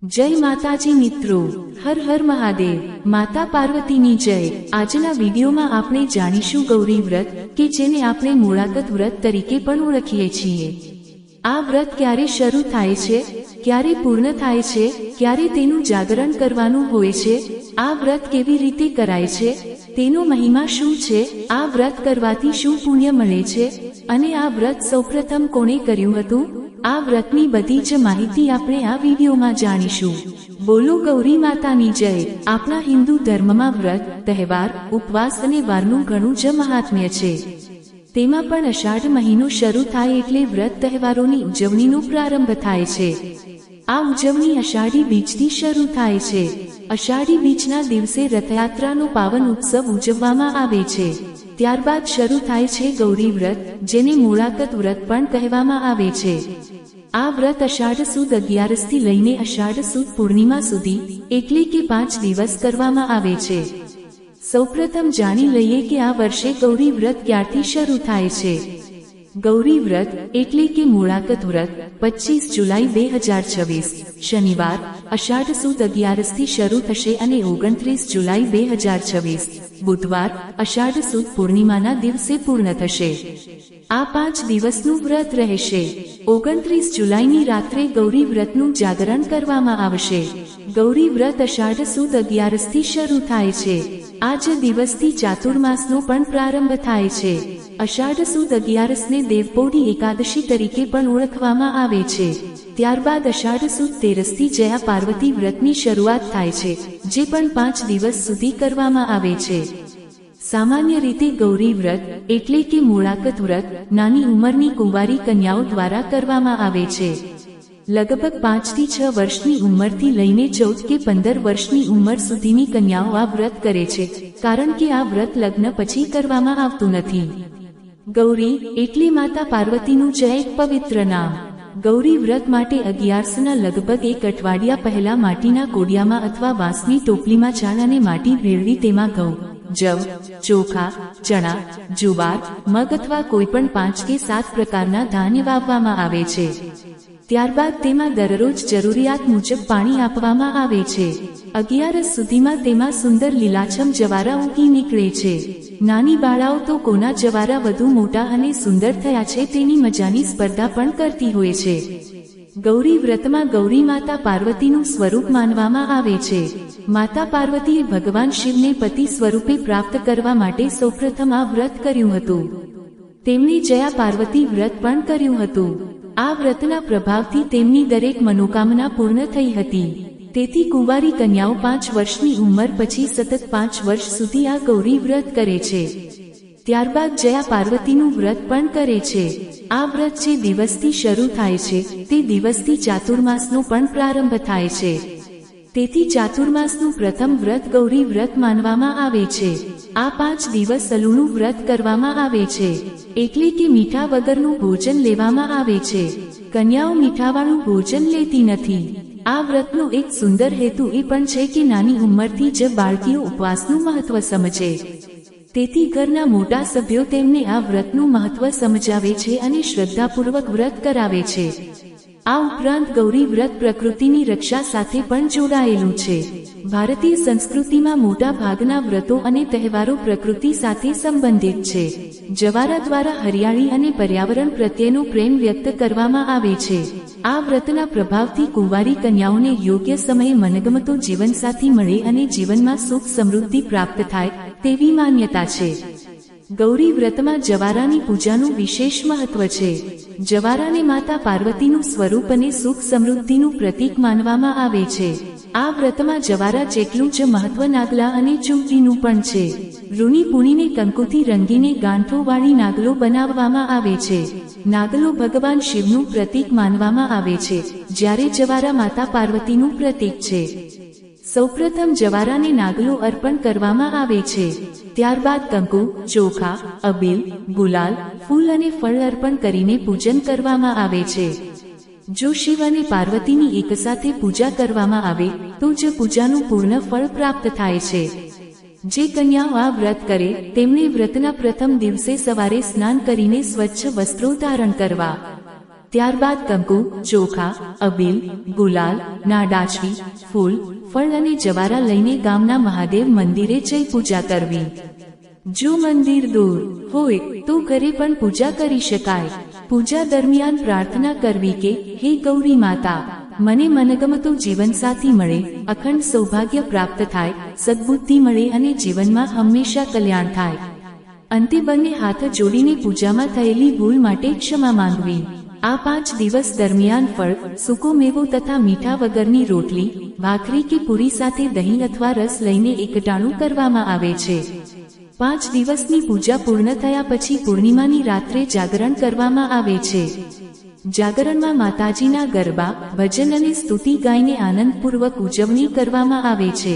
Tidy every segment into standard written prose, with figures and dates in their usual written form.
जय माताजी मित्रों, हर हर महादेव। माता पार्वतीनी जय। आजना विडियोमां आपणे जाणीशुं गौरी व्रत के जेने आपणे मूळाकत व्रत तरीके पण ओळखीए छीए। आ व्रत क्यारे शरू थाय छे, क्यारे पूर्ण थाय छे, क्यारे तेनुं जागरण करवानुं होय छे, आ व्रत केवी रीते कराय छे, तेनो महिमा शुं छे, आ व्रत करवाथी शुं पुण्य मळे छे अने आ व्रत सौप्रथम कोणे कर्युं हतुं, आ व्रतनी बधी ज माहिती आपणे आ विडियोमां जाणीशुं। बोलो गौरी मातानी जय। आपणा हिंदू धर्ममां व्रत, तहेवार, उपवास अने वारनुं घणुं ज महात्म्य छे। तेमां पण अषाढ़ महीनो शरू थाय एटले व्रत तहेवारोनी उजवणीनो प्रारंभ थाय छे। आ उजवणी अषाढ़ी बीजथी शरू थाय छे। अषाढ़ी बीजना दिवसे रथयात्रानो पावन उत्सव उजववामां आवे छे। त्यारबाद शरू थाय छे गौरी व्रत, जेने मूळाकत व्रत पण कहेवामां आवे छे। आ व्रत अषाढ़ सुद 11 थी लईने अषाढ़ सुद पूर्णिमा सुधी एटले के 5 दिवस करवामां आवे छे। सौप्रथम जाणी लईए के आ वर्षे गौरी व्रत क्यारथी शरू थाय छे। गौरी व्रत एटले के मूळाकत व्रत 25 जुलाई 2026 शनिवार अषाढ़ सुद 11 थी शरू थशे अने 29 जुलाई 2026 बुधवार अषाढ़ सुद पूर्णिमाना दिवसे पूर्ण थशे। आ 5 दिवसनुं व्रत रहेशे। 29 जुलाईनी रात्रे गौरी व्रतनुं जागरण करवामां आवशे। गौरी व्रत अषाढ़ सुद 11 थी शरू थाय छे। आज दिवसथी चातुर्मासनो पण प्रारंभ थाय छे। अषाढ़ सुद 11 ने देवपोढ़ी एकादशी तरीके पण ओळखवामां आवे छे। त्यारबाद अषाढ़ सुद 13 थी जया पार्वती व्रतनी शरूआत थाय छे, जे पण 5 दिवस सुधी करवामां आवे छे। सामान्य रीते गौरी व्रत एटले के मूळाकत व्रत नानी उंमरनी कुंवारी कन्याओ द्वारा करवामां आवे छे। लगभग 5 થી 6 वर्षनी उंमरथी लईने 14 કે 15 वर्षनी उंमर सुधीनी कन्याओ आ व्रत करे छे, कारण के आ व्रत लग्न पछी करवामां आवतुं नथी। गौरी एटले माता पार्वतीनुं ज एक पवित्र नाम। गौरी व्रत माटे 11 लगभग 1 અઠવાડિયા पहला माटीना कोडियामां अथवा वांसनी टोपलीमां छाण अने माटी ભેળવી तेमां घઉં, जव, चोखा, चणा, जुवार, मग अथवा कोईपण 5 કે 7 प्रकारना धान्य वाववामां आवे छे। त्यारबाद तेमां दररोज जरूरियात मुजब पाणी आपवामां आवे छे। 11 सुधीमां तेमां सुंदर લીલાછમ जवारा उगी નીકળે छे। नानी बाळाओ तो कोना जवारा वधु मोटा अने सुंदर थया छे तेनी मजानी स्पर्धा पण करती होय छे। गौरी व्रतमां गौरी माता पार्वतीनुं स्वरूप मानवामां आवे छे। माता पार्वतीए भगवान शिवने पति स्वरूपे प्राप्त करवा माटे सौप्रथम आ व्रत कर्युं हतुं। तेमणे जया पार्वती व्रत पण कर्युं हतुं। आ व्रतना प्रभावथी तेमनी दरेक मनोकामना पूर्ण थई हती। तेथी कुंवारी कन्याओ 5 वर्षनी उंमर पछी सतत 5 वर्ष सुधी आ गौरी व्रत करे छे। त्यारबाद जया पार्वतीनुं व्रत पण करे छे। आ व्रत जे दिवसथी शरू थाय छे, ते दिवसथी चातुर्मासनो पण प्रारंभ थाय छे। तेथी चातुर्मासनुं प्रथम व्रत गौरी व्रत मानवामां आवे छे। आ 5 दिवस अलूनुं व्रत करवामां आवे छे, एटले के मीठा वगरनुं भोजन लेवामां आवे छे। कन्याओ मीठावाळुं भोजन लेती नथी। आ व्रतनो एक सुंदर हेतु ए पण छे के नानी उंमरथी ज बाळकीओ उपवासनुं महत्व समजे। तेथी घરના મોટા સભ્યો તેમને આ વ્રતનું મહત્વ સમજાવે છે અને શ્રદ્ધાપૂર્વક વ્રત કરાવે છે। આ ઉપરાંત ગૌરી વ્રત પ્રકૃતિની રક્ષા સાથે પણ જોડાયેલું છે। ભારતીય સંસ્કૃતિમાં મોટા ભાગના વ્રતો અને તહેવારો પ્રકૃતિ સાથે સંબંધિત છે। જવારા દ્વારા હરિયાળી અને પર્યાવરણ પ્રત્યેનો પ્રેમ વ્યક્ત કરવામાં આવે છે। આ વ્રતના પ્રભાવથી કુંવારી કન્યાઓને યોગ્ય સમયે મનગમતો જીવનસાથી મળે અને જીવનમાં સુખ સમૃદ્ધિ પ્રાપ્ત થાય તેવી માન્યતા છે। ગૌરી વ્રતમાં જવારાની પૂજાનું વિશેષ મહત્વ છે। જવારાને માતા પાર્વતીનું સ્વરૂપ અને સુખ સમૃદ્ધિનું પ્રતીક માનવામાં આવે છે। આ વ્રતમાં જવારા જેટલું જ મહત્વ નાગલા અને ચૂંટીનું પણ છે। રૂની પૂણીને કંકુથી રંગીને ગાંઠોવાળી નાગલો બનાવવામાં આવે છે। નાગલો ભગવાન શિવનું પ્રતીક માનવામાં આવે છે, જ્યારે જવારા માતા પાર્વતીનું પ્રતીક છે। સૌપ્રથમ જવારાને નાગલો અર્પણ કરવામાં આવે છે। ત્યારબાદ કંકુ, ચોખા, અબીલ, ગુલાલ, ફૂલ અને ફળ અર્પણ કરીને પૂજન કરવામાં આવે છે। જો શિવ અને પાર્વતીની એકસાથે પૂજા કરવામાં આવે તો જ પૂજાનું પૂર્ણ ફળ પ્રાપ્ત થાય છે। જે કન્યાઓ આ વ્રત કરે તેમણે વ્રતના પ્રથમ દિવસે સવારે સ્નાન કરીને સ્વચ્છ વસ્ત્રો ધારણ કરવા। ત્યારબાદ કંકુ, ચોખા, અબીલ, ગુલાલ, નાડાચવી, ફૂલ, ફળ અને જવારા લઈને ગામના મહાદેવ મંદિરે જઈ પૂજા કરવી. જો મંદિર દૂર હોય તો ઘરે પણ પૂજા કરી શકાય. પૂજા દરમિયાન પ્રાર્થના કરવી કે, હે ગૌરી માતા, મને મનગમતો જીવનસાથી મળે, અખંડ સૌભાગ્ય પ્રાપ્ત થાય, સદ્બુદ્ધિ મળે અને જીવનમાં હંમેશા કલ્યાણ થાય. અંતે બંને હાથ જોડીને પૂજામાં થયેલી ભૂલ માટે ક્ષમા માંગવી. આ 5 દિવસ દરમિયાન ફળ, સૂકો મેવો તથા મીઠા વગરની રોટલી, ભાખરી કે પૂરી સાથે દહીં અથવા રસ લઈને એકટાણું કરવામાં આવે છે. 5 દિવસની પૂજા પૂર્ણ થયા પછી પૂર્ણિમાની રાત્રે જાગરણ કરવામાં આવે છે. જાગરણમાં માતાજીના ગરબા, ભજન અને સ્તુતિ ગાઈને આનંદપૂર્વક ઉજવણી કરવામાં આવે છે.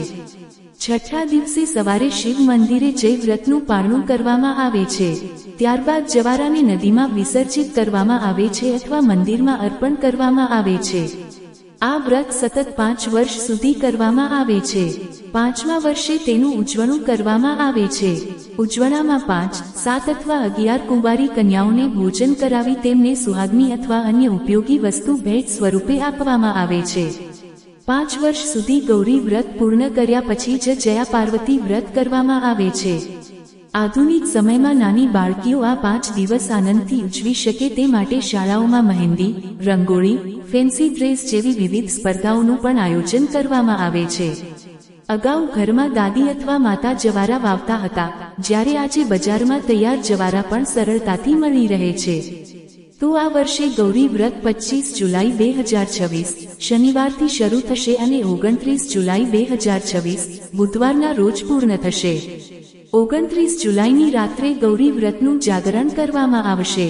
છઠ્ઠા દિવસે સવારે શિવ મંદિરે જઈ વ્રતનું પારણું કરવામાં આવે છે. ત્યારબાદ જવારાને નદીમાં વિસર્જિત કરવામાં આવે છે અથવા મંદિરમાં અર્પણ કરવામાં આવે છે. આ વ્રત સતત 5 વર્ષ સુધી કરવામાં આવે છે. 5મા વર્ષે તેનું ઉજવણું કરવામાં આવે છે. ઉજવણામાં 5, 7 અથવા 11 કુંવારી કન્યાઓને ભોજન કરાવી તેમને સુહાગની અથવા અન્ય ઉપયોગી વસ્તુ ભેટ સ્વરૂપે આપવામાં આવે છે. 5 વર્ષ સુધી ગૌરી વ્રત પૂર્ણ કર્યા પછી જ જયા પાર્વતી વ્રત કરવામાં આવે છે. આધુનિક સમયમાં નાની બાળકીઓ આ 5 દિવસ આનંદથી ઉજવી શકે તે માટે શાળાઓમાં મહેંદી, રંગોળી, ફેન્સી ડ્રેસ જેવી વિવિધ સ્પર્ધાઓનું પણ આયોજન કરવામાં આવે છે. અગાઉ ઘરમાં દાદી અથવા માતા જવારા વાવતા હતા, જ્યારે આજે બજારમાં તૈયાર જવારા પણ સરળતાથી મળી રહે છે. તો આ વર્ષે ગૌરી વ્રત 25 જુલાઈ 2026 શનિવારથી શરૂ થશે અને 29 જુલાઈ 2026 બુધવારના રોજ પૂર્ણ થશે. 29 જુલાઈની રાત્રે ગૌરી વ્રતનું જાગરણ કરવામાં આવશે.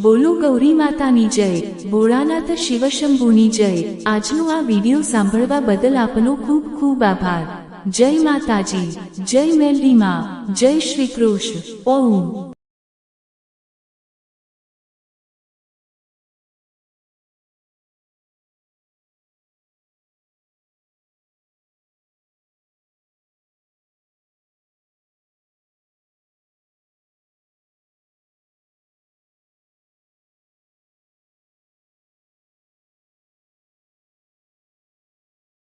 બોલો ગૌરી માતાની જય, ભોળાનાથ શિવશંભુની જય. આજનો આ વિડીયો સાંભળવા બદલ આપનો ખૂબ ખૂબ આભાર. જય માતાજી, જય મેલડી માં, જય શ્રી કૃષ્ણ. ઓમ.